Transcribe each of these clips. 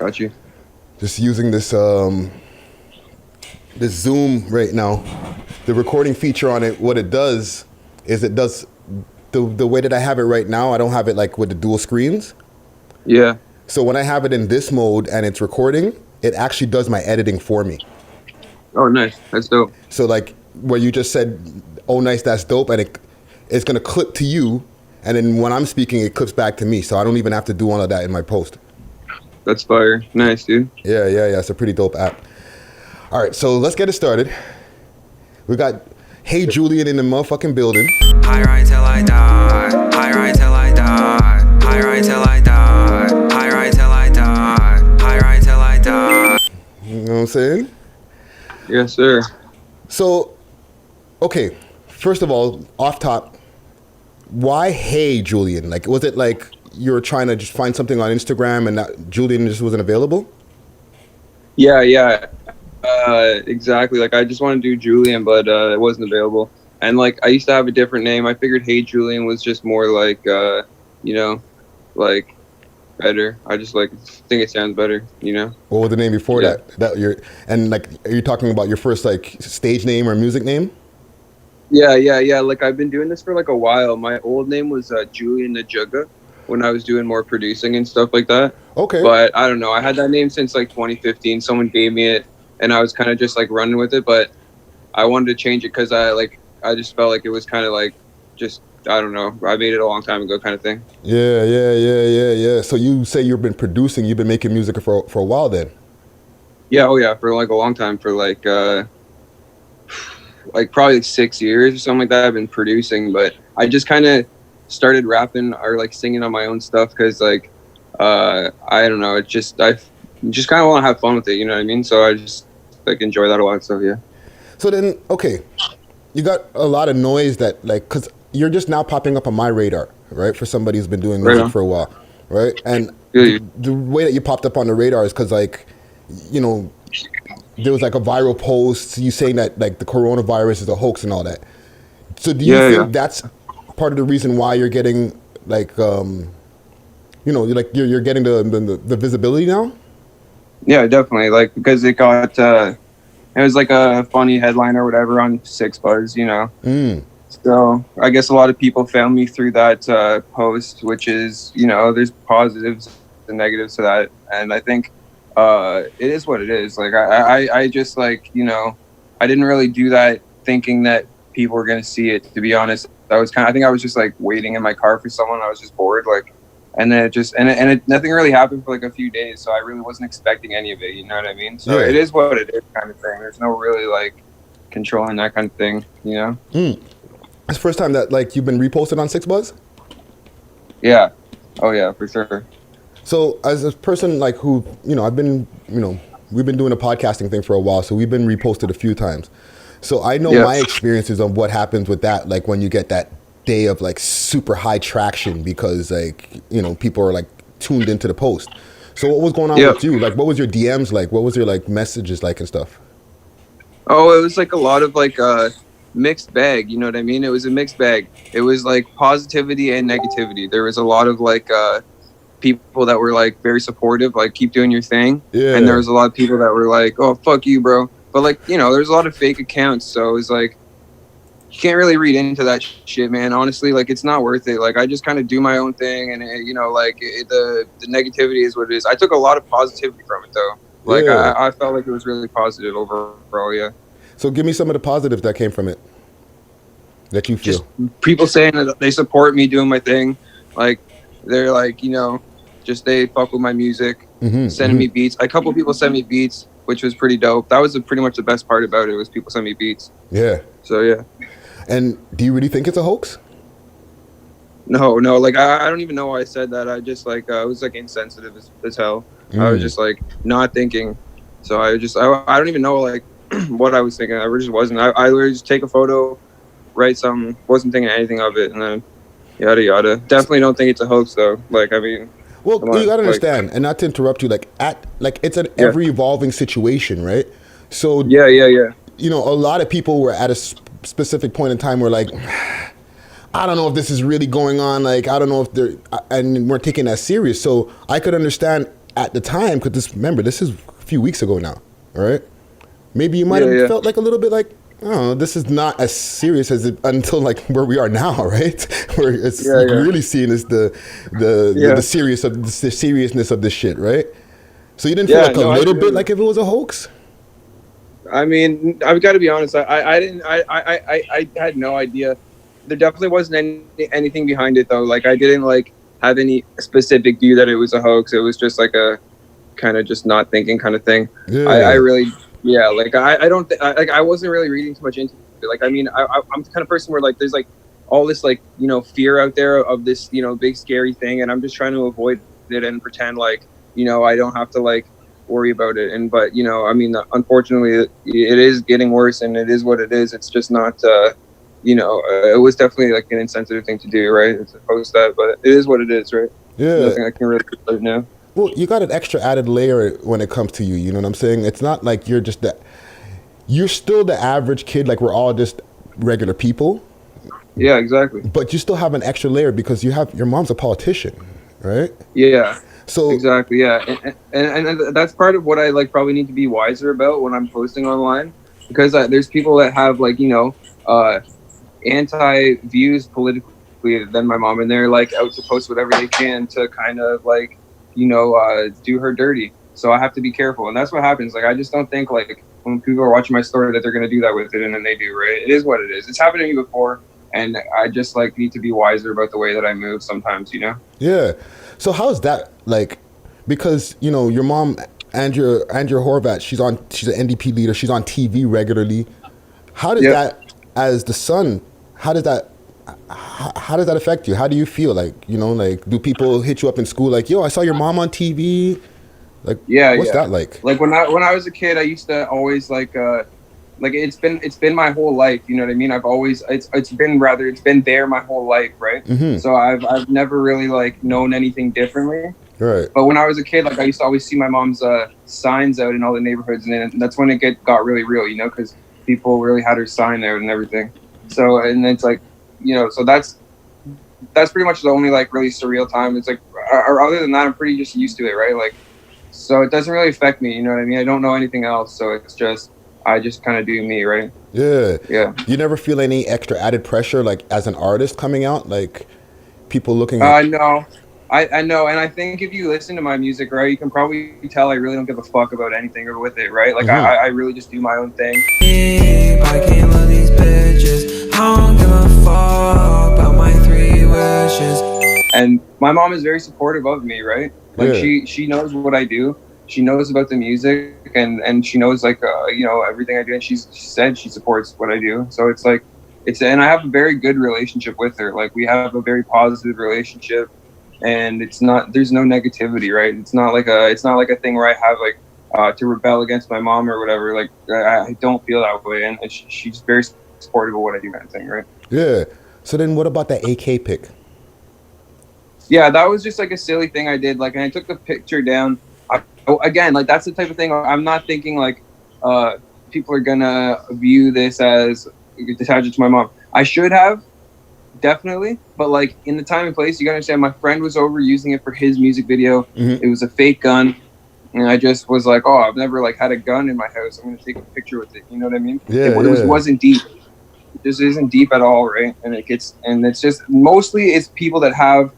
Got you. Just using this Zoom right now. The recording feature on it, what it does is it does the way that I have it right now. I don't have it like with the dual screens. Yeah. So when I have it in this mode and it's recording, it actually does my editing for me. Oh, nice. That's dope. So like where you just said, "Oh, nice, that's dope," and it's gonna clip to you, and then when I'm speaking, it clips back to me. So I don't even have to do all of that in my post. That's fire. Nice, dude. Yeah. It's a pretty dope app. All right, so let's get it started. We got Hey Julian in the motherfucking building. High right till I die. High right till I die. High right till I die. High right till I die. High right till I die. You know what I'm saying? Yes, sir. So, okay, first of all, off top, why Hey Julian? Like, was it like you were trying to just find something on Instagram and that Julian just wasn't available? Yeah. Exactly. Like, I just wanted to do Julian, but it wasn't available. And like, I used to have a different name. I figured Hey Julian was just more like, like better. I just like think it sounds better, What was the name before Yeah. that? And like, are you talking about your first like stage name or music name? Yeah. Like, I've been doing this for like a while. My old name was Julian the Jugga when I was doing more producing and stuff like that. Okay. But I don't know. I had that name since like 2015. Someone gave me it, and I was kind of just like running with it. But I wanted to change it because I just felt like it was kind of like just, I don't know. I made it a long time ago, kind of thing. Yeah. So you say you've been producing, you've been making music for a while then? Yeah. Oh yeah. For like a long time. For like probably like 6 years or something like that. I've been producing, but I just kind of started rapping or like singing on my own stuff because like I don't know. It's just I just kind of want to have fun with it. You know what I mean? So I just like enjoy that a lot. So yeah. So then, okay, you got a lot of noise that like, cause you're just now popping up on my radar, right? For somebody who's been doing music Right on. for a while, right? And Yeah. the way that you popped up on the radar is cause like, there was like a viral post, you saying that like the coronavirus is a hoax and all that. So do you think that's part of the reason why you're getting like, you're getting the visibility now? Yeah, definitely. Like, because it got, it was like a funny headline or whatever on Six Buzz, So I guess a lot of people found me through that post, which is, there's positives and negatives to that. And I think it is what it is. Like, I just like, I didn't really do that thinking that people were going to see it, to be honest. I think I was just like waiting in my car for someone. I was just bored. Like, and then nothing really happened for like a few days. So I really wasn't expecting any of it. You know what I mean? So Yeah. It is what it is kind of thing. There's no really like controlling that kind of thing, It's the first time that like you've been reposted on Six Buzz? Yeah. Oh yeah, for sure. So as a person like who, I've been, we've been doing a podcasting thing for a while, so we've been reposted a few times. So I know my experiences of what happens with that, like when you get that day of like super high traction because like, people are like tuned into the post. So what was going on with you? Like what was your DMs like? What was your like messages like and stuff? Oh, it was like a lot of like mixed bag, you know what I mean? It was a mixed bag. It was like positivity and negativity. There was a lot of like people that were like very supportive, like keep doing your thing. Yeah. And there was a lot of people that were like, oh, fuck you, bro. But like, there's a lot of fake accounts. So it was like, you can't really read into that shit, man. Honestly, like it's not worth it. Like I just kind of do my own thing, and the negativity is what it is. I took a lot of positivity from it though. Like I felt like it was really positive overall. Yeah. So give me some of the positives that came from it that you feel. Just people saying that they support me doing my thing. Like they're like, just they fuck with my music, sending me beats. A couple people sent me beats, which was pretty dope. That was pretty much the best part about it was people send me beats. Yeah. So yeah. And do you really think it's a hoax? No. Like I don't even know why I said that. I just like I was like insensitive as hell. I was just like not thinking. So I don't even know like what I was thinking. I just wasn't. I literally just take a photo, write something. Wasn't thinking anything of it, and then yada yada. Definitely don't think it's a hoax though. Like I mean. Well, you gotta understand, and not to interrupt you, like it's an ever evolving situation, right? So yeah. A lot of people were at a specific point in time where like, I don't know if this is really going on. Like, I don't know if and we're taking that serious. So I could understand at the time, because remember, this is a few weeks ago now, all right? Maybe you might have felt like a little bit like, oh, this is not as serious as it until like where we are now, right? Where it's really seen as the seriousness of this shit, right? So you didn't feel like a little bit like if it was a hoax? I mean, I've got to be honest. I had no idea. There definitely wasn't anything behind it though. Like I didn't like have any specific view that it was a hoax. It was just like a kind of just not thinking kind of thing. Yeah. I really. Yeah, like I don't like I wasn't really reading too much into it. Like I mean, I'm the kind of person where like there's like all this like fear out there of this big scary thing, and I'm just trying to avoid it and pretend like I don't have to like worry about it. And but I mean, unfortunately, it is getting worse, and it is what it is. It's just not it was definitely like an insensitive thing to do, right? To post that, but it is what it is, right? Yeah, nothing I can really do right now. Well, you got an extra added layer when it comes to you. You know what I'm saying? It's not like you're just you're still the average kid. Like we're all just regular people. Yeah, exactly. But you still have an extra layer because your mom's a politician, right? Yeah. So exactly. Yeah, and that's part of what I like probably need to be wiser about when I'm posting online, because there's people that have like anti views politically than my mom, and they're like out to post whatever they can to kind of like do her dirty. So I have to be careful, and that's what happens. Like I just don't think like when people are watching my story that they're gonna do that with it, and then they do, right? It is what it is. It's happened to me before, and I just like need to be wiser about the way that I move sometimes, Yeah. So how's that like? Because your mom, Andrea Horwath, she's an NDP leader. She's on TV regularly. How does that, as the son, how does that affect you? How do you feel? Like, like, do people hit you up in school like, yo, I saw your mom on TV? Like, what's that like? Like when I was a kid, I used to always like it's been my whole life. You know what I mean? I've always, it's been there my whole life. Right. Mm-hmm. So I've never really like known anything differently. Right. But when I was a kid, like I used to always see my mom's signs out in all the neighborhoods, and that's when it got really real, because people really had her sign out and everything. So, and it's like, so that's pretty much the only like really surreal time. It's like, or other than that, I'm pretty just used to it, right? Like, so it doesn't really affect me, you know what I mean? I don't know anything else, so it's just, I just kind of do me, right? Yeah. Yeah. You never feel any extra added pressure, like as an artist coming out, like people looking at... No. I know, and I think if you listen to my music, right, you can probably tell I really don't give a fuck about anything or with it, right? Like, mm-hmm. I really just do my own thing. I can't love these bitches. I don't give a fuck about my 3 wishes. And my mom is very supportive of me, right? Like, she knows what I do. She knows about the music, and she knows, like, everything I do, and she said she supports what I do. So it's like, and I have a very good relationship with her. Like, we have a very positive relationship. And there's no negativity, right? It's not like a thing where I have like to rebel against my mom or whatever. Like I don't feel that way, and she's very supportive of what I do, kind of thing, right? Yeah. So then, what about that AK pic? Yeah, that was just like a silly thing I did. Like, and I took the picture down. Again, like that's the type of thing I'm not thinking like people are gonna view this as attached to my mom. I should have. Definitely, but like in the time and place, you gotta understand. My friend was over using it for his music video. Mm-hmm. It was a fake gun, and I just was like, "Oh, I've never like had a gun in my house. I'm gonna take a picture with it." You know what I mean? Yeah. It wasn't deep. It just isn't deep at all, right? And it's just mostly it's people that have,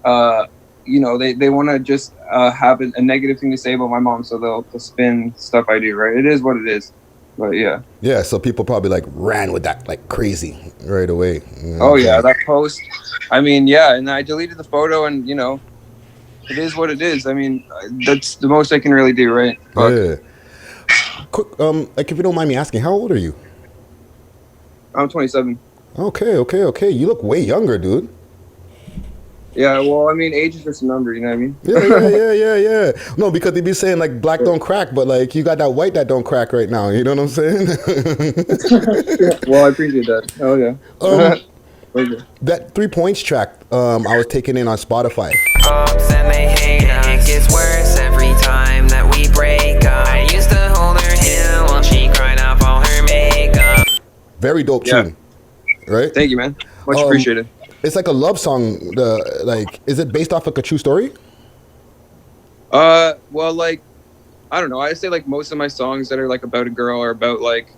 they want to just have a negative thing to say about my mom, so they'll spin stuff I do, right? It is what it is. But yeah. Yeah, so people probably like ran with that like crazy right away. Oh yeah, that post. I mean, yeah, and I deleted the photo, and it is what it is. I mean, that's the most I can really do, right? But, yeah. Quick, like if you don't mind me asking, how old are you? I'm 27. Okay. You look way younger, dude. Yeah, well, I mean, age is just a number, you know what I mean? Yeah. No, because they be saying like black don't crack, but like you got that white that don't crack right now. You know what I'm saying? Well, I appreciate that. Oh yeah. That 3 Points track, I was taking in on Spotify. Ups and they hate us. It gets worse every time that we break up. I used to hold her hand while she cried off all her makeup. Very dope tune, right? Thank you, man. Much appreciated. It's like a love song. Is it based off like a true story? Well, like, I don't know. I say like most of my songs that are like about a girl are about like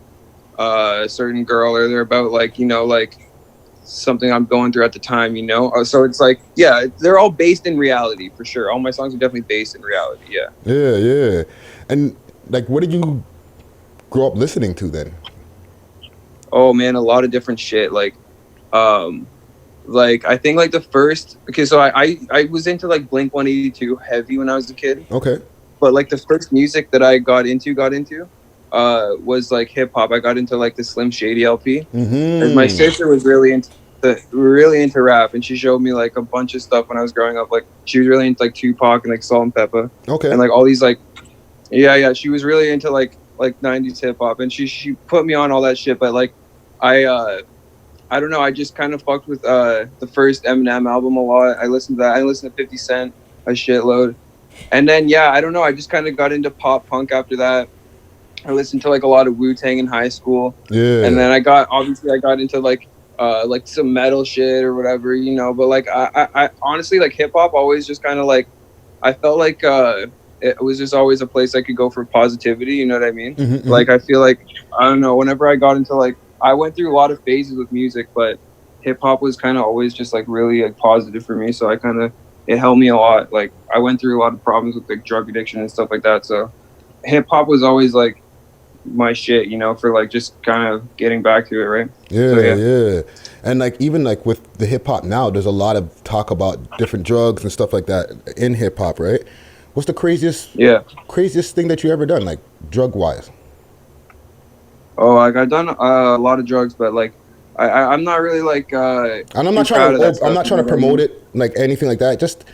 a certain girl, or they're about like, you know, like something I'm going through at the time, you know? So it's like, yeah, they're all based in reality for sure. All my songs are definitely based in reality. Yeah. Yeah, yeah. And like, what did you grow up listening to then? Oh man, a lot of different shit. Um, like I think like the first, okay, so I was into like Blink 182 heavy when I was a kid. Okay. But like the first music that I was like hip hop. I got into like the Slim Shady LP. And my Mm-hmm. sister was really into rap, and she showed me like a bunch of stuff when I was growing up. Like she was really into like Tupac and like Salt and Pepper, Okay. and like all these like yeah, she was really into like 90s hip hop, and she put me on all that shit. But like I I don't know, I just kind of fucked with the first Eminem album a lot. I listened to that. I listened to 50 Cent a shitload. And then yeah, I don't know, I just kind of got into pop punk after that. I listened to like a lot of Wu-Tang in high school. And Yeah. then I got into like some metal shit or whatever, you know. But like I honestly, like hip hop always just kind of like, I felt like it was just always a place I could go for positivity, you know what I mean? Mm-hmm, Like mm-hmm. I feel like, I don't know, whenever I got into like, I went through a lot of phases with music, but hip hop was kind of always just like really like positive for me. So I kind of, it helped me a lot. Like I went through a lot of problems with like drug addiction and stuff like that. So hip hop was always like my shit, you know, for like just kind of getting back to it, right? So Yeah, yeah. yeah. And like even like with the hip hop now, there's a lot of talk about different drugs and stuff like that in hip hop, right? What's the Yeah. craziest thing that you ever done, like drug wise? Oh, like I've done a lot of drugs, but like I'm not really like And I'm too not trying proud of that to I'm stuff. not You trying know to what I promote mean? it like anything like that. Just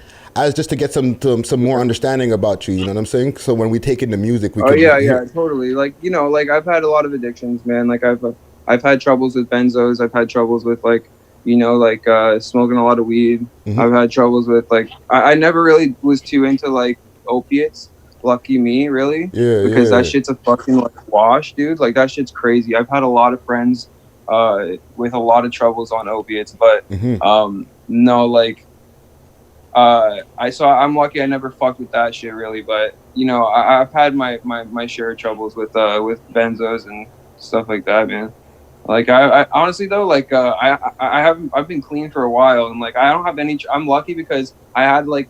to get some more understanding about you. You know what I'm saying? So when we take in the music, we Oh could yeah, hear. totally. Like, you know, like I've had a lot of addictions, man. Like I've had troubles with benzos. I've had troubles with like, you know, like smoking a lot of weed. Hmm. I've had troubles with like, I never really was too into like opiates. Lucky me, really, Yeah, because that yeah. shit's a fucking like wash, dude. Like that shit's crazy. I've had a lot of friends with a lot of troubles on opiates, but Hmm. no, like I'm lucky I never fucked with that shit really, but you know, I've had my share of troubles with benzos and stuff like that, man. Like I honestly though, like I've been clean for a while, and like I don't have any. I'm lucky because I had like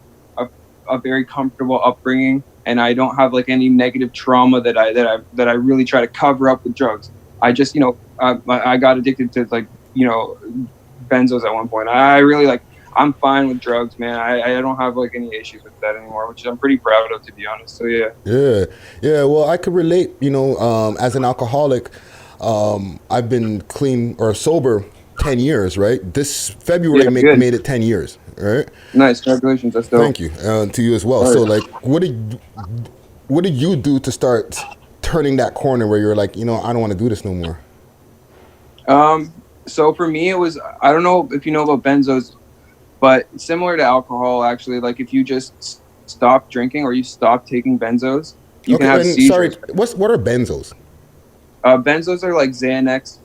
a very comfortable upbringing, and I don't have like any negative trauma that I really try to cover up with drugs. I just, you know, I got addicted to like, you know, benzos at one point. I really like, I'm fine with drugs, man. I don't have like any issues with that anymore, which I'm pretty proud of, to be honest. So yeah. Yeah, yeah. Well, I could relate. You know, as an alcoholic, I've been clean or sober 10 years. Right. This February Yeah, good. made it 10 years. Right. Nice. Congratulations. That's dope. Thank you to you as well. All So, right. like, what did you do to start turning that corner where you're like, I don't want to do this no more? So for me, it was, I don't know if you know about benzos, but similar to alcohol, actually, like if you just stop drinking or you stop taking benzos, you can Okay, have and sorry, seizures. what are benzos? Benzos are like Xanax,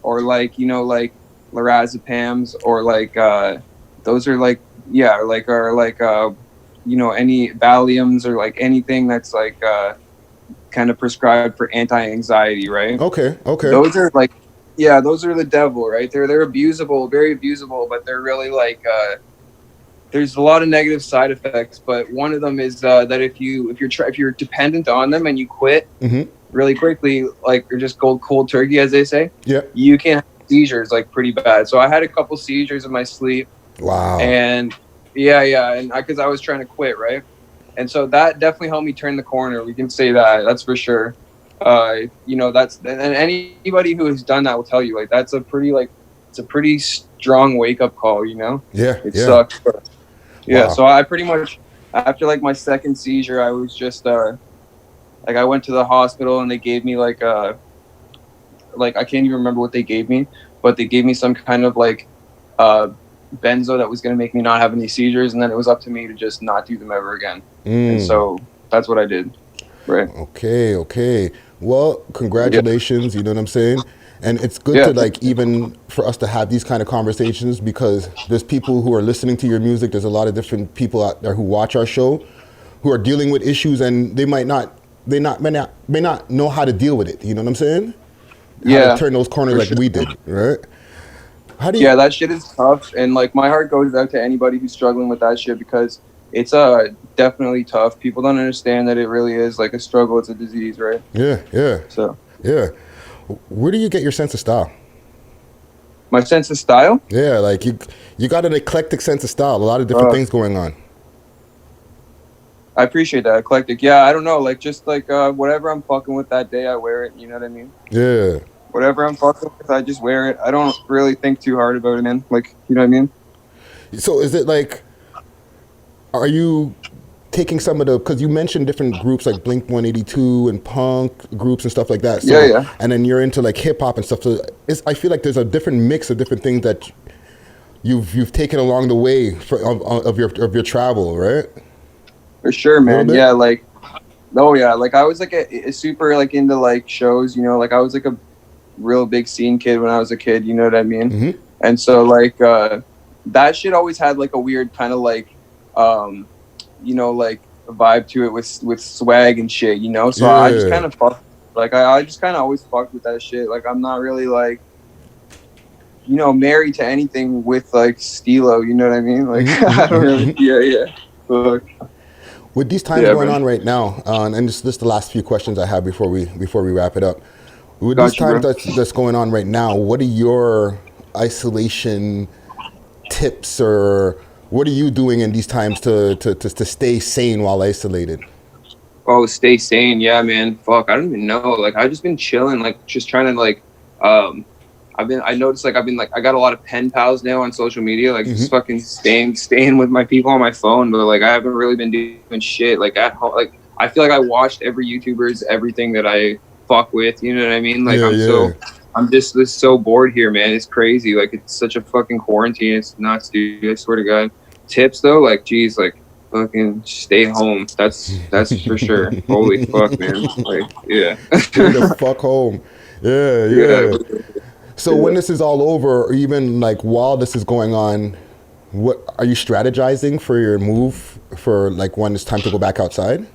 or like, you know, like lorazepams, or like those are like, yeah, like, are like you know, any Valiums, or like anything that's like kind of prescribed for anti-anxiety, right? Okay, okay, Those are like, yeah, those are the devil, right? They're abusable, very abusable, but they're really like there's a lot of negative side effects. But one of them is that if you're dependent on them and you quit mm-hmm, really quickly, like you're just cold turkey, as they say, yeah, you can have seizures like pretty bad. So I had a couple seizures in my sleep, wow, and yeah, and because I was trying to quit, right? And so that definitely helped me turn the corner. We can say that's for sure. You know, and anybody who has done that will tell you, like, that's a pretty, like, it's a pretty strong wake up call, you know? yeah, It yeah, sucks, but yeah. wow, So I pretty much, after like my second seizure, I was just like, I went to the hospital, and they gave me like I can't even remember what they gave me, but they gave me some kind of like uh benzo that was going to make me not have any seizures, and then it was up to me to just not do them ever again. And so that's what I did. Right. okay, okay. Well, Yeah. congratulations. You know what I'm saying? And it's good Yeah. to like even for us to have these kind of conversations because there's people who are listening to your music. There's a lot of different people out there who watch our show who are dealing with issues and they may not know how to deal with it. You know what I'm saying? How to turn those corners like we did, right? How do you? Yeah, that shit is tough, and like my heart goes out to anybody who's struggling with that shit because it's definitely tough. People don't understand that it really is like a struggle. It's a disease, right? Yeah. So yeah, where do you get your sense of style? My sense of style? Yeah, like you got an eclectic sense of style. A lot of different things going on. I appreciate that, eclectic. Yeah, I don't know, like just like whatever I'm fucking with that day, I wear it. You know what I mean? Yeah. Whatever I'm fucking with, I just wear it. I don't really think too hard about it, man. Like, you know what I mean? So is it like, are you taking some of the, because you mentioned different groups like Blink 182 and punk groups and stuff like that. So, yeah. And then you're into like hip hop and stuff. So I feel like there's a different mix of different things that you've taken along the way of your travel, right? For sure, man. Yeah, like, oh yeah, like I was like a super like into like shows, you know, like I was like a real big scene kid when I was a kid, you know what I mean? Mm-hmm. And so like that shit always had like a weird kind of like you know, like a vibe to it with swag and shit, you know? So I just kind of fucked, like I just kind of always fucked with that shit. Like I'm not really like, you know, married to anything with like stilo, you know what I mean? Like I don't really, yeah. But, with these times going on right now, and this is the last few questions I have before we wrap it up. With these times that's going on right now, what are your isolation tips, or what are you doing in these times to stay sane while isolated? Oh, stay sane, yeah, man. Fuck, I don't even know. Like I've just been chilling, like just trying to like I noticed like I got a lot of pen pals now on social media, like just fucking staying with my people on my phone, but like I haven't really been doing shit like at home. Like I feel like I watched every YouTuber's everything that I fuck with, you know what I mean? Like I'm just so bored here, man. It's crazy. Like it's such a fucking quarantine. It's nuts, dude. I swear to God. Tips though, like geez, like fucking stay home. That's for sure. Holy fuck, man. Like yeah. Stay the fuck home. Yeah. So when this is all over, or even like while this is going on, what are you strategizing for your move for like when it's time to go back outside?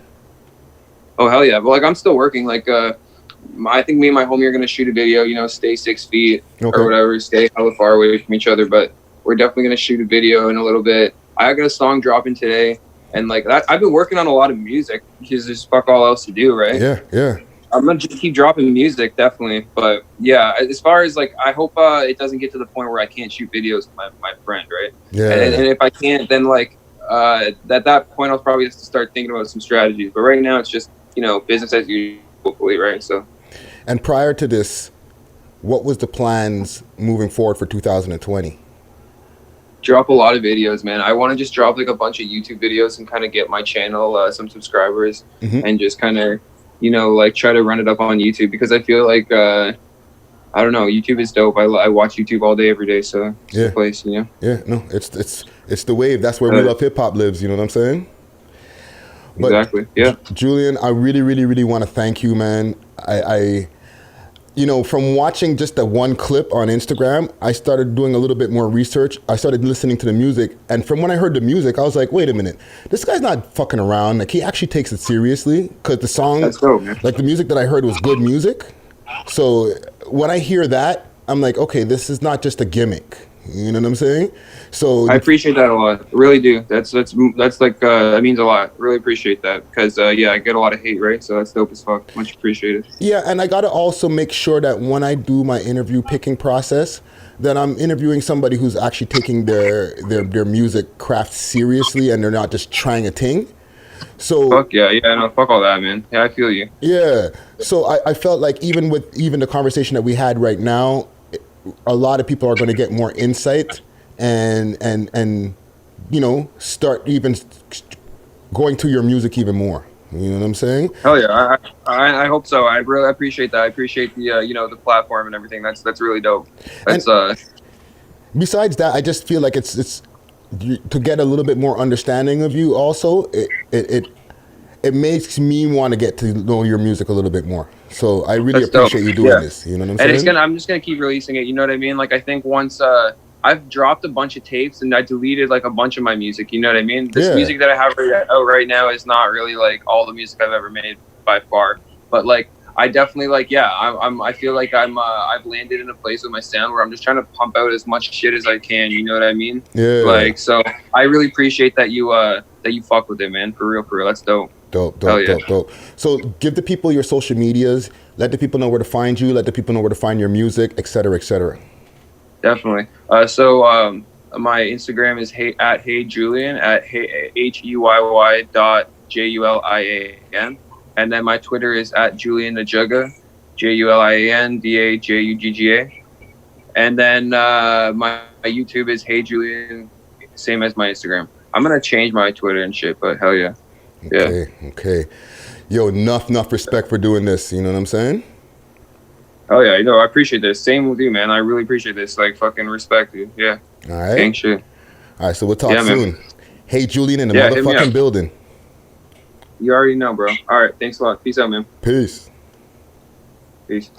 Oh hell yeah! But like I'm still working. Like I think me and my homie are gonna shoot a video. You know, stay 6 feet or whatever, stay hella far away from each other. But we're definitely gonna shoot a video in a little bit. I got a song dropping today, and like I've been working on a lot of music because there's fuck all else to do, right? Yeah. I'm gonna just keep dropping music, definitely. But yeah, as far as like, I hope it doesn't get to the point where I can't shoot videos with my friend, right? Yeah. And if I can't, then like at that point, I'll probably have to start thinking about some strategies. But right now, it's just, you know, business as usual, hopefully, right? So. And prior to this, what was the plans moving forward for 2020? Drop a lot of videos, man. I want to just drop like a bunch of YouTube videos and kind of get my channel some subscribers and just kind of, you know, like try to run it up on YouTube, because I feel like I don't know, YouTube is dope. I watch YouTube all day, every day, so it's the place, you know. Yeah, no, it's the wave. That's where We Love Hip Hop lives. You know what I'm saying? But exactly. Yeah. Julian, I really, really, really want to thank you, man. I you know, from watching just the one clip on Instagram, I started doing a little bit more research. I started listening to the music. And from when I heard the music, I was like, wait a minute, this guy's not fucking around. Like, he actually takes it seriously, because the song, like the music that I heard was good music. So when I hear that, I'm like, okay, this is not just a gimmick. You know what I'm saying? So I appreciate that a lot. I really do. That's like that means a lot. Really appreciate that, because I get a lot of hate, right? So that's dope as fuck. Much appreciated. Yeah, and I gotta also make sure that when I do my interview picking process, that I'm interviewing somebody who's actually taking their music craft seriously, and they're not just trying a thing. So fuck no, fuck all that, man. Yeah, I feel you. Yeah. So I felt like even the conversation that we had right now, a lot of people are going to get more insight and you know, start even going to your music even more. You know what I'm saying? Hell yeah, I hope so. I really appreciate that. I appreciate the you know, the platform and everything. That's really dope. That's Besides that, I just feel like it's to get a little bit more understanding of you. Also, it makes me want to get to know your music a little bit more. So I really appreciate you doing this. You know what I'm saying? And I'm just gonna keep releasing it. You know what I mean? Like I think once I've dropped a bunch of tapes and I deleted like a bunch of my music. You know what I mean? This Yeah. music that I have right now is not really like all the music I've ever made by far. But like, I definitely like, yeah, I feel like I've landed in a place with my sound where I'm just trying to pump out as much shit as I can. You know what I mean? Yeah. Like, so I really appreciate that you fuck with it, man. For real. That's dope. Dope. Yeah. So give the people your social medias. Let the people know where to find you. Let the people know where to find your music, et cetera, et cetera. Definitely. So my Instagram is at HEYY JULIAN at HEYY.JULIAN, and then my Twitter is at Julian Najuga, JULIANDAJUGGA, and then my YouTube is Hey Julian, same as my Instagram. I'm gonna change my Twitter and shit, but hell yeah. Okay. Yo, enough respect for doing this. You know what I'm saying? Oh yeah, I appreciate this. Same with you, man. I really appreciate this. Like, fucking respect you. Yeah. All right. Gang shit. All right, so we'll talk soon. Man. Hey Julian in the hit me motherfucking up. building. You already know, bro. All right, thanks a lot. Peace out, man. Peace. Peace.